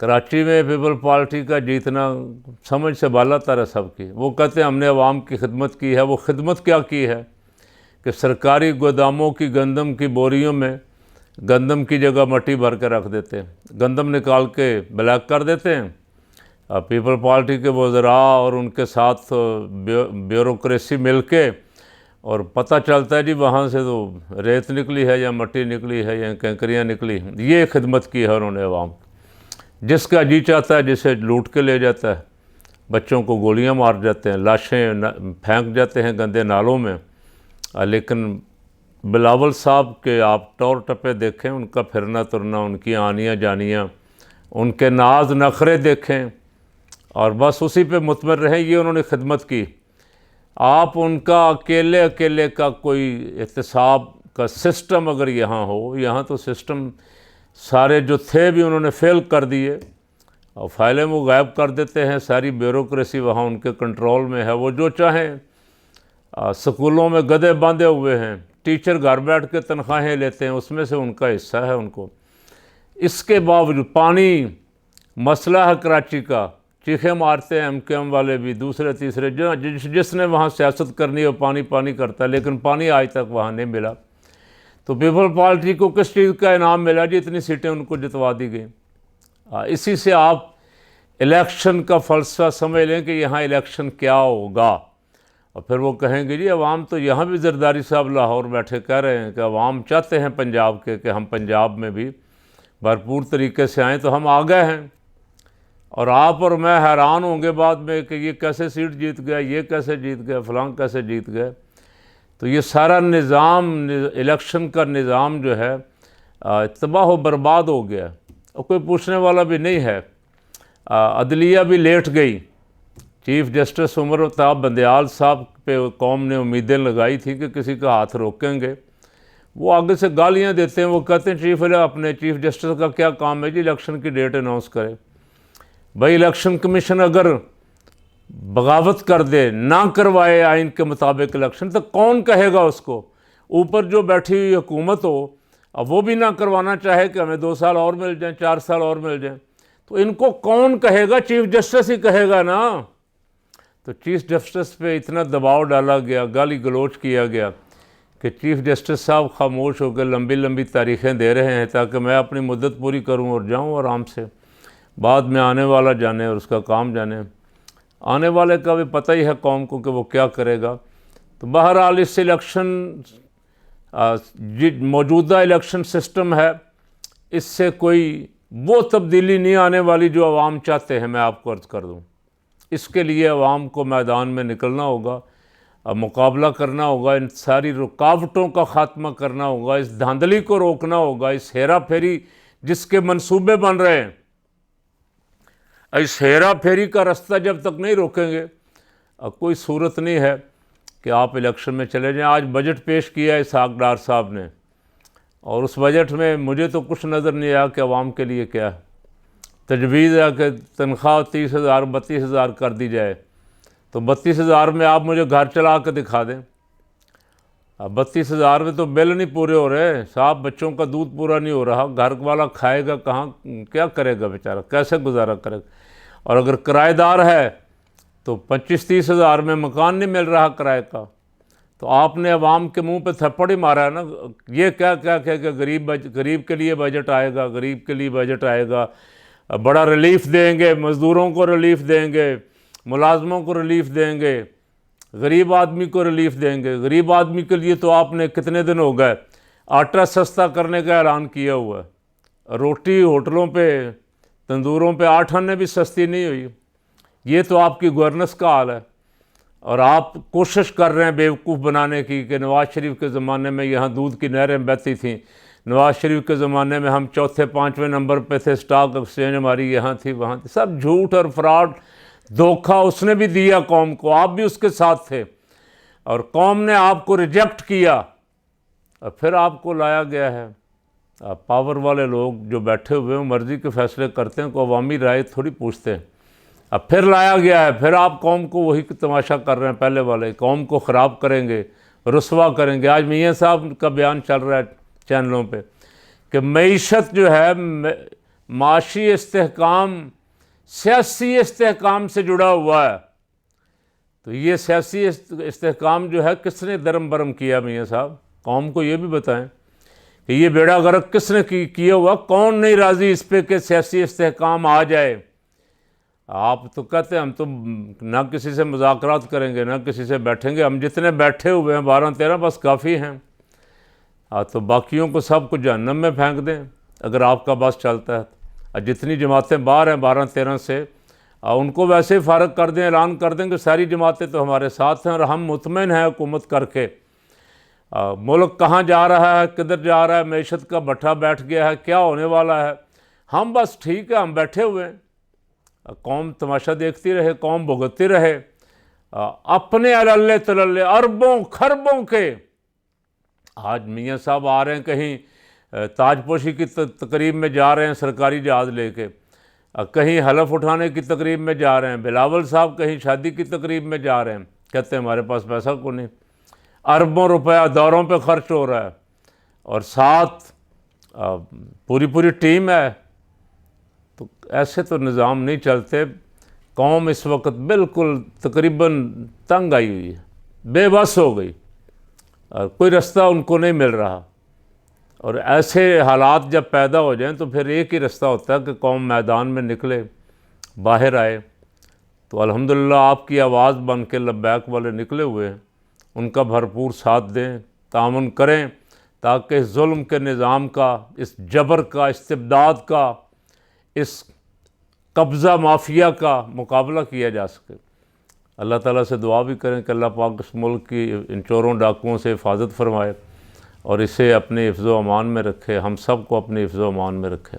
کراچی میں people party کا جیتنا سمجھ سے بالا تر ہے سب کی. وہ کہتے ہیں ہم نے عوام کی خدمت کی ہے. وہ خدمت کیا کی ہے کہ سرکاری گوداموں کی گندم کی بوریوں میں گندم کی جگہ مٹی بھر کے رکھ دیتے ہیں, گندم نکال کے بلیک کر دیتے ہیں. پیپل پارٹی کے وزراء اور ان کے ساتھ بیوروکریسی مل کے, اور پتہ چلتا ہے جی وہاں سے تو ریت نکلی ہے یا مٹی نکلی ہے یا کنکریاں نکلی ہیں. یہ خدمت کی ہے انہوں نے عوام کی. جس کا جی چاہتا ہے جسے لوٹ کے لے جاتا ہے, بچوں کو گولیاں مار جاتے ہیں, لاشیں پھینک جاتے ہیں گندے نالوں میں. لیکن بلاول صاحب کے آپ طور ٹپے دیکھیں, ان کا پھرنا ترنا, ان کی آنیاں جانیاں, ان کے ناز نخرے دیکھیں, اور بس اسی پہ مطمئن رہیں. یہ انہوں نے خدمت کی. آپ ان کا اکیلے کا کوئی احتساب کا سسٹم اگر یہاں ہو, یہاں تو سسٹم سارے جو تھے بھی انہوں نے فیل کر دیے, اور فائلیں وہ غائب کر دیتے ہیں. ساری بیوروکریسی وہاں ان کے کنٹرول میں ہے. وہ جو چاہیں, سکولوں میں گدھے باندھے ہوئے ہیں, ٹیچر گھر بیٹھ کے تنخواہیں لیتے ہیں, اس میں سے ان کا حصہ ہے ان کو. اس کے باوجود پانی مسئلہ ہے کراچی کا, چیخیں مارتے ہیں ایم کیو ایم والے بھی, دوسرے تیسرے, جس نے وہاں سیاست کرنی ہے پانی کرتا ہے, لیکن پانی آج تک وہاں نہیں ملا. تو پیپل پارٹی کو کس چیز کا انعام ملا جی؟ اتنی سیٹیں ان کو جتوا دی گئیں. اسی سے آپ الیکشن کا فلسفہ سمجھ لیں کہ یہاں الیکشن کیا ہوگا. اور پھر وہ کہیں گے جی عوام تو یہاں بھی زرداری صاحب لاہور بیٹھے کہہ رہے ہیں کہ عوام چاہتے ہیں پنجاب کے کہ ہم پنجاب میں بھی بھرپور طریقے سے آئیں, تو ہم آ گئے ہیں. اور آپ اور میں حیران ہوں گے بعد میں کہ یہ کیسے سیٹ جیت گیا, یہ کیسے جیت گیا, فلاں کیسے جیت گئے. تو یہ سارا نظام, الیکشن کا نظام جو ہے تباہ و برباد ہو گیا, اور کوئی پوچھنے والا بھی نہیں ہے. عدلیہ بھی لیٹ گئی. چیف جسٹس عمر الطاف بندیال صاحب پہ قوم نے امیدیں لگائی تھی کہ کسی کا ہاتھ روکیں گے. وہ آگے سے گالیاں دیتے ہیں. وہ کہتے ہیں اپنے چیف جسٹس کا کیا کام ہے جی الیکشن کی ڈیٹ اناؤنس کرے. بھائی الیکشن کمیشن اگر بغاوت کر دے, نہ کروائے آئین کے مطابق الیکشن, تو کون کہے گا اس کو؟ اوپر جو بیٹھی ہوئی حکومت ہو, اب وہ بھی نہ کروانا چاہے کہ ہمیں 2 سال اور مل جائیں, 4 سال اور مل جائیں, تو ان کو کون کہے گا؟ چیف جسٹس ہی کہے گا نا. تو چیف جسٹس پہ اتنا دباؤ ڈالا گیا, گالی گلوچ کیا گیا کہ چیف جسٹس صاحب خاموش ہو کے لمبی تاریخیں دے رہے ہیں تاکہ میں اپنی مدت پوری کروں اور جاؤں آرام سے. بعد میں آنے والا جانے اور اس کا کام جانے. آنے والے کا بھی پتہ ہی ہے قوم کو کہ وہ کیا کرے گا. تو بہرحال اس الیکشن موجودہ الیکشن سسٹم ہے, اس سے کوئی وہ تبدیلی نہیں آنے والی جو عوام چاہتے ہیں. میں آپ کو عرض کر دوں, اس کے لیے عوام کو میدان میں نکلنا ہوگا, مقابلہ کرنا ہوگا, ان ساری رکاوٹوں کا خاتمہ کرنا ہوگا, اس دھاندلی کو روکنا ہوگا, اس ہیرا پھیری جس کے منصوبے بن رہے ہیں, اس ہیرا پھیری کا رستہ جب تک نہیں روکیں گے کوئی صورت نہیں ہے کہ آپ الیکشن میں چلے جائیں. آج بجٹ پیش کیا ہے اسحاق ڈار صاحب نے, اور اس بجٹ میں مجھے تو کچھ نظر نہیں آیا کہ عوام کے لیے کیا ہے. تجویز ہے کہ تنخواہ 30,000 32,000 کر دی جائے, تو 32,000 میں آپ مجھے گھر چلا کے دکھا دیں. اب 32,000 میں تو بل نہیں پورے ہو رہے صاحب, بچوں کا دودھ پورا نہیں ہو رہا, گھر والا کھائے گا کہاں, کیا کرے گا بیچارہ, کیسے گزارا کرے گا. اور اگر کرایہ دار ہے تو 25-30 ہزار میں مکان نہیں مل رہا کرائے کا. تو آپ نے عوام کے منہ پہ تھپڑ ہی مارا ہے نا. یہ کیا کہ غریب کے لیے بجٹ آئے گا, غریب کے لیے بجٹ آئے گا, بڑا ریلیف دیں گے, مزدوروں کو ریلیف دیں گے, ملازموں کو ریلیف دیں گے, غریب آدمی کو ریلیف دیں گے. غریب آدمی کے لیے تو آپ نے کتنے دن ہو گئے آٹا سستا کرنے کا اعلان کیا ہوا ہے. روٹی ہوٹلوں پہ, تندوروں پہ 8 آنے بھی سستی نہیں ہوئی. یہ تو آپ کی گورننس کا حال ہے. اور آپ کوشش کر رہے ہیں بیوقوف بنانے کی کہ نواز شریف کے زمانے میں یہاں دودھ کی نہریں بہتی تھیں, نواز شریف کے زمانے میں ہم 4تھے 5ویں نمبر پہ تھے, اسٹاک ایکسچینج ہماری یہاں تھی وہاں تھی. سب جھوٹ اور فراڈ, دھوکہ اس نے بھی دیا قوم کو, آپ بھی اس کے ساتھ تھے, اور قوم نے آپ کو ریجیکٹ کیا, اور پھر آپ کو لایا گیا ہے. پاور والے لوگ جو بیٹھے ہوئے ہیں مرضی کے فیصلے کرتے ہیں, کو عوامی رائے تھوڑی پوچھتے ہیں. اب پھر لایا گیا ہے, پھر آپ قوم کو وہی تماشا کر رہے ہیں پہلے والے, قوم کو خراب کریں گے, رسوا کریں گے. آج میاں صاحب کا بیان چل رہا ہے چینلوں پہ کہ معیشت جو ہے معاشی استحکام سیاسی استحکام سے جڑا ہوا ہے۔ تو یہ سیاسی استحکام جو ہے کس نے درم برم کیا میاں صاحب؟ قوم کو یہ بھی بتائیں کہ یہ بیڑا غرق کس نے کیا ہوا؟ کون نہیں راضی اس پہ کہ سیاسی استحکام آ جائے؟ آپ تو کہتے ہیں ہم تو نہ کسی سے مذاکرات کریں گے، نہ کسی سے بیٹھیں گے، ہم جتنے بیٹھے ہوئے ہیں 12-13 بس کافی ہیں، تو باقیوں کو سب کو جہنم میں پھینک دیں اگر آپ کا بس چلتا ہے۔ اور جتنی جماعتیں باہر ہیں 12-13 سے، ان کو ویسے ہی فارغ کر دیں، اعلان کر دیں کہ ساری جماعتیں تو ہمارے ساتھ ہیں اور ہم مطمئن ہیں حکومت کر کے۔ ملک کہاں جا رہا ہے، کدھر جا رہا ہے، معیشت کا بٹھا بیٹھ گیا ہے، کیا ہونے والا ہے، ہم بس ٹھیک ہے، ہم بیٹھے ہوئے ہیں، قوم تماشا دیکھتی رہے، قوم بھگتتی رہے، اپنے عللے تللے اربوں خربوں کے۔ آج میاں صاحب آ رہے ہیں کہیں تاج پوشی کی تقریب میں جا رہے ہیں سرکاری جہاز لے کے، کہیں حلف اٹھانے کی تقریب میں جا رہے ہیں، بلاول صاحب کہیں شادی کی تقریب میں جا رہے ہیں، کہتے ہیں ہمارے پاس پیسہ کو نہیں، اربوں روپیہ دوروں پہ خرچ ہو رہا ہے اور ساتھ پوری ٹیم ہے۔ تو ایسے تو نظام نہیں چلتے۔ قوم اس وقت بالکل تقریباً تنگ آئی ہوئی ہے، بے بس ہو گئی، اور کوئی رستہ ان کو نہیں مل رہا۔ اور ایسے حالات جب پیدا ہو جائیں تو پھر ایک ہی رستہ ہوتا ہے کہ قوم میدان میں نکلے، باہر آئے۔ تو الحمدللہ آپ کی آواز بن کے لبیک والے نکلے ہوئے ہیں، ان کا بھرپور ساتھ دیں، تعاون کریں، تاکہ اس ظلم کے نظام کا، اس جبر کا، استبداد کا، اس قبضہ مافیا کا مقابلہ کیا جا سکے۔ اللہ تعالیٰ سے دعا بھی کریں کہ اللہ پاک اس ملک کی ان چوروں ڈاکوؤں سے حفاظت فرمائے اور اسے اپنے حفظ و امان میں رکھے، ہم سب کو اپنے حفظ و امان میں رکھے۔